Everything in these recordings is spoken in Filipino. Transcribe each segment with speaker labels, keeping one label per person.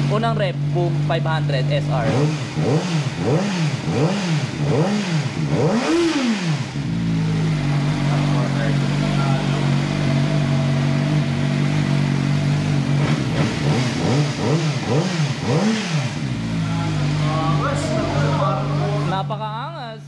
Speaker 1: Unang rep, boom 500 SR. Napakaangas.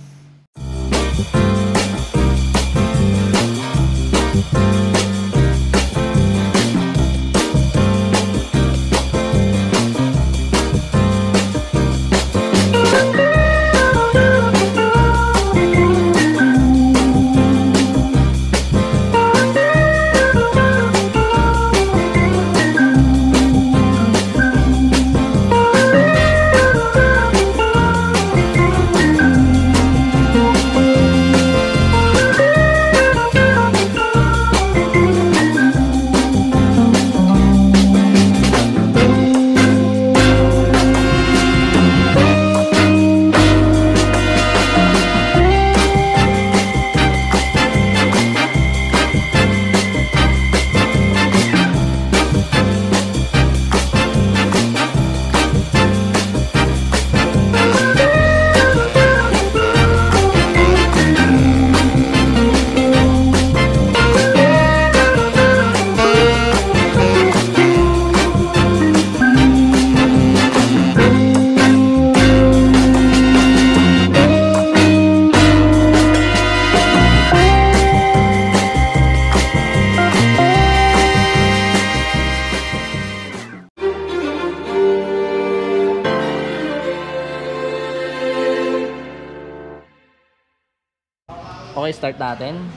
Speaker 1: Okay, start natin.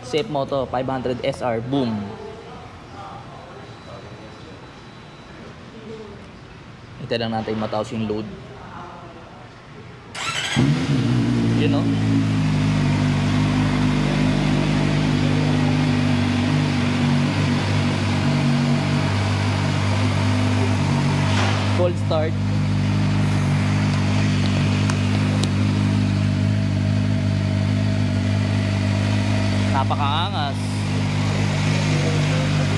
Speaker 1: Safe Moto 500 SR, boom. Ito lang natin mataos yung load. Yun know? Cold start. Napakaangas.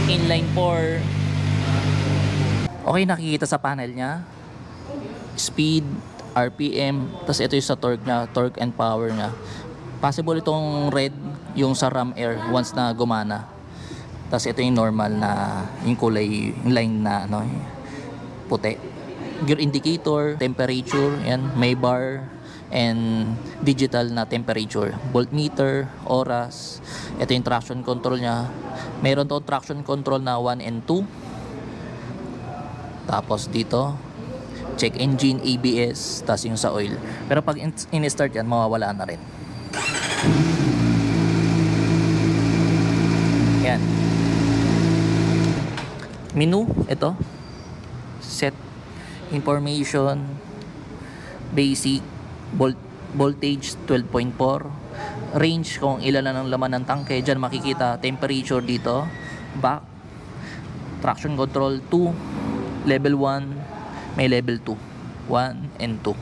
Speaker 1: Inline 4. Okay, nakikita sa panel niya speed, RPM, tapos ito yung sa torque niya, torque and power niya. Possible itong red yung sa ram air once na gumana. Tapos ito yung normal na yung kulay, yung line na ano, puti. Gear indicator, temperature, yan, may bar and digital na temperature, voltmeter, oras. Ito yung traction control niya. Mayroon to traction control na 1 and 2. Tapos dito check engine, ABS, tapos yung sa oil. Pero pag in-start yan, mawawala na rin. Yan. Menu, ito. Set information, basic, voltage 12.4, range kung ilan na ng laman ng tangke. Dyan makikita temperature dito, back, traction control 2, level 1, may level 2, 1 and 2.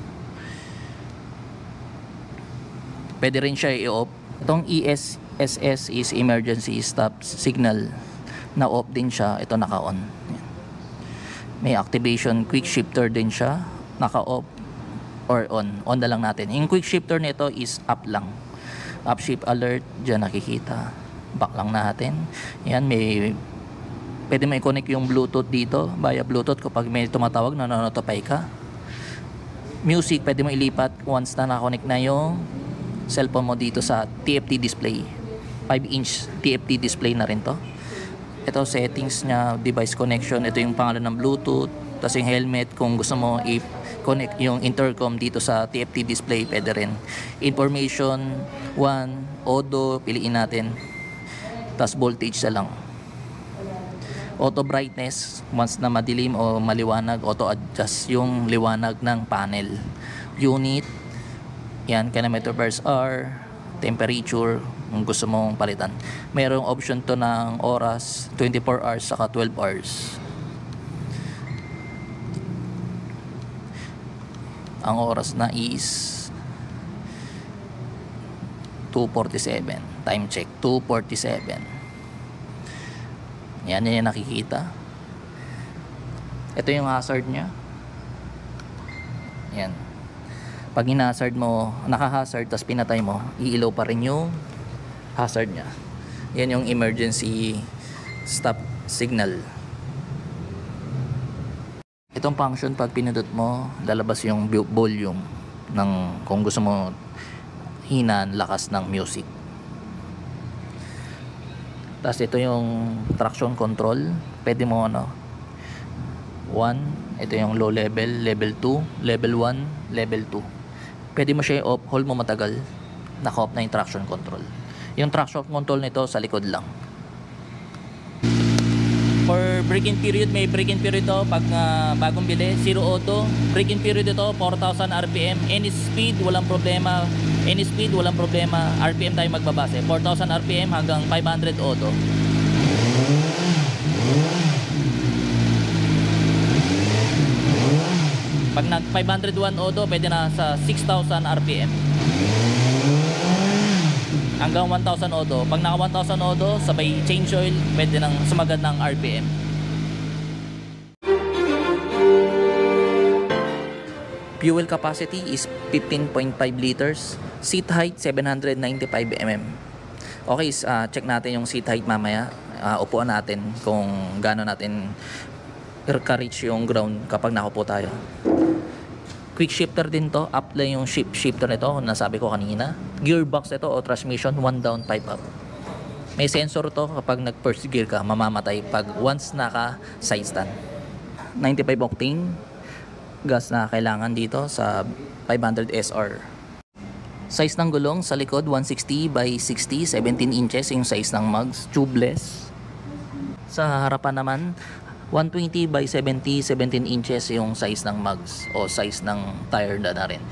Speaker 1: Pwede rin siya i-off. Itong ESSS is emergency stop signal, na off din siya. Ito naka-on. May activation quick shifter din siya, naka-off or on. On na lang natin. Yung quick shifter nito is up lang. Up shift alert, dyan nakikita. Back lang natin. Yan, pwede may connect yung Bluetooth dito. Via Bluetooth kapag may tumatawag, nanonotify ka. Music, pwede mo ilipat once na nakakonect na yung cellphone mo dito sa TFT display. 5-inch TFT display na rin to. Ito settings nya, device connection. Ito yung pangalan ng Bluetooth. Tapos yung helmet, kung gusto mo i-connect yung intercom dito sa TFT display, pwede rin. Information 1, Odo, piliin natin. Tapos voltage na lang. Auto brightness, once na madilim o maliwanag, auto adjust yung liwanag ng panel. Unit, yan, kilometer per hour, temperature, kung gusto mong palitan. Mayroong option to ng oras, 24 hours saka 12 hours. Ang oras na is 2:47. Time check, 2:47. Yan yung nakikita. Ito yung hazard niya. Yan. Pag in-hazard mo, naka-hazard, tapos pinatay mo, iilaw pa rin yung hazard niya. Yan yung emergency stop signal. Itong function, pag pinindot mo, lalabas yung volume ng kung gusto mo hinan, lakas ng music. Tapos ito yung traction control. Pwede mo 1, ito yung low level, level 2, level 1, level 2. Pwede mo siya i-off, hold mo matagal, naka-off na yung traction control. Yung traction control nito sa likod lang. For braking period, may braking period ito pag bagong bili, 0 auto. Braking period ito 4,000 RPM. Any speed, walang problema. Any speed, walang problema. RPM tayo magbabase, 4,000 RPM hanggang 500 auto. Pag nag 501 auto, pwede na sa 6,000 RPM hanggang 1,000 auto. Pag naka 1,000 auto, sabay change oil, pwede nang sumagad ng RPM. Fuel capacity is 15.5 liters. Seat height 795 mm. Okay, check natin yung seat height mamaya. Upuan natin kung gaano natin ka-reach yung ground kapag nakaupo tayo. Quick shifter din to, up lang yung shifter nito, nasabi ko kanina. Gearbox ito o transmission, 1 down, 5 up. May sensor to, kapag nag first gear ka, mamamatay pag once naka side stand. 95 octane gas na kailangan dito sa 500 SR. Size ng gulong sa likod 160 by 60, 17 inches yung size ng mugs, tubeless. Sa harapan naman 120 by 70, 17 inches yung size ng mugs o size ng tire na rin.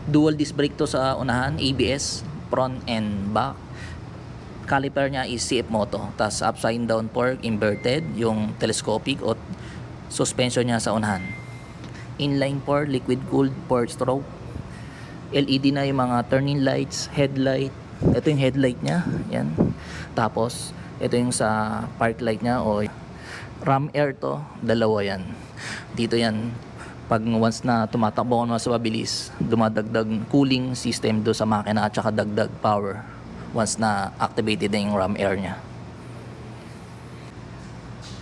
Speaker 1: Dual disc brake to sa unahan, ABS, front and back. Caliper niya is CF Moto. Tapos upside down fork, inverted, yung telescopic o suspension niya sa unahan. Inline 4, liquid cooled 4 stroke. LED na yung mga turning lights, headlight. Ito yung headlight niya, yan. Tapos ito yung sa park light niya o ram air to, dalawa yan. Dito yan, pag once na tumatakbo ko na sa mabilis, dumadagdag cooling system do sa makina at saka dagdag power once na activated na yung ram air nya.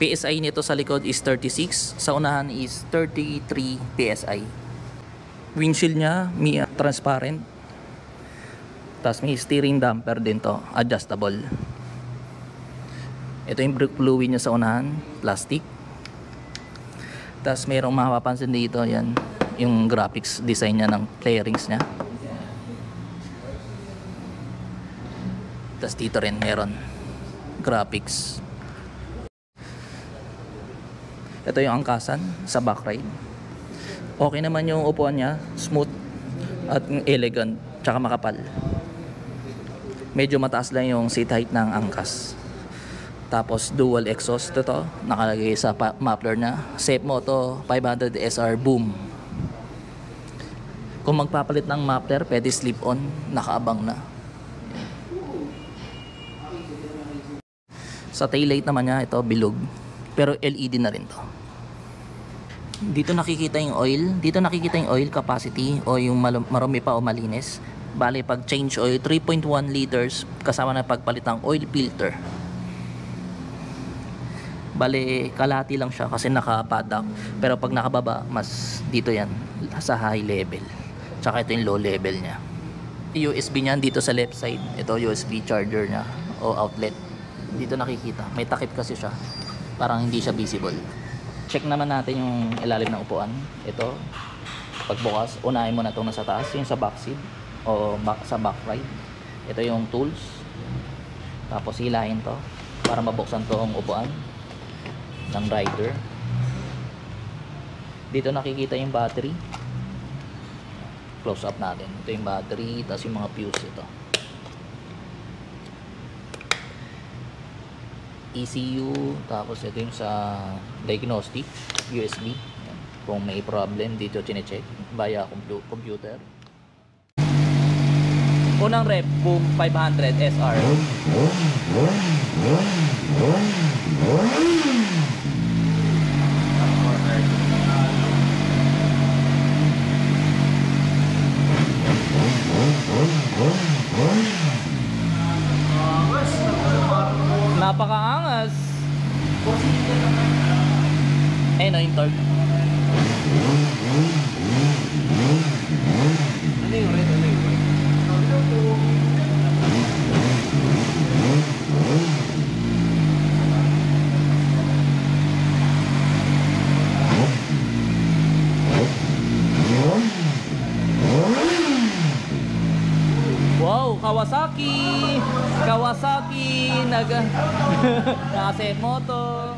Speaker 1: PSI nito sa likod is 36, sa unahan is 33 PSI. Windshield nya may transparent, tapos may steering damper din to, adjustable. Ito yung brake fluid niya sa unahan, plastic. Tapos mayroong mapapansin dito, yan, yung graphics design niya ng clearings niya. Tapos dito rin meron graphics. Ito yung angkasan sa back ride. Okay naman yung upuan niya, smooth at elegant, tsaka makapal. Medyo mataas lang yung seat height ng angkas. Tapos dual exhaust ito, nakalagay sa muffler na. CF Moto 500 SR boom. Kung magpapalit ng muffler, pwede slip on, nakaabang na. Sa taillight naman niya, ito bilog, pero LED na rin to. Dito nakikita yung oil, capacity o yung marumi pa o malinis. Bale, pag change oil 3.1 liters kasama na pagpalit ng oil filter. Bale, kalahati lang siya kasi naka-paddock. Pero pag nakababa, mas dito yan, sa high level. Tsaka ito yung low level niya. USB niyan dito sa left side. Ito USB charger niya o outlet. Dito nakikita. May takip kasi siya. Parang hindi siya visible. Check naman natin yung ilalim ng upuan. Ito, pagbukas, unahin mo na itong nasa taas. Yung sa back seat o sa back ride. Ito yung tools. Tapos hilahin to para mabuksan tong upuan ng rider. Dito nakikita yung battery. Close up natin. Ito yung battery, tapos yung mga fuse ito. ECU, tapos ito yung sa diagnostic, USB. Yan. Kung may problem dito chine-check via computer. Unang rep, boom 500 SR. Napakaangas. Eh no, yung torque.
Speaker 2: Ano yung red? Ano yung red?
Speaker 1: Wow, Kawasaki! Kawasaki! Naka-set moto.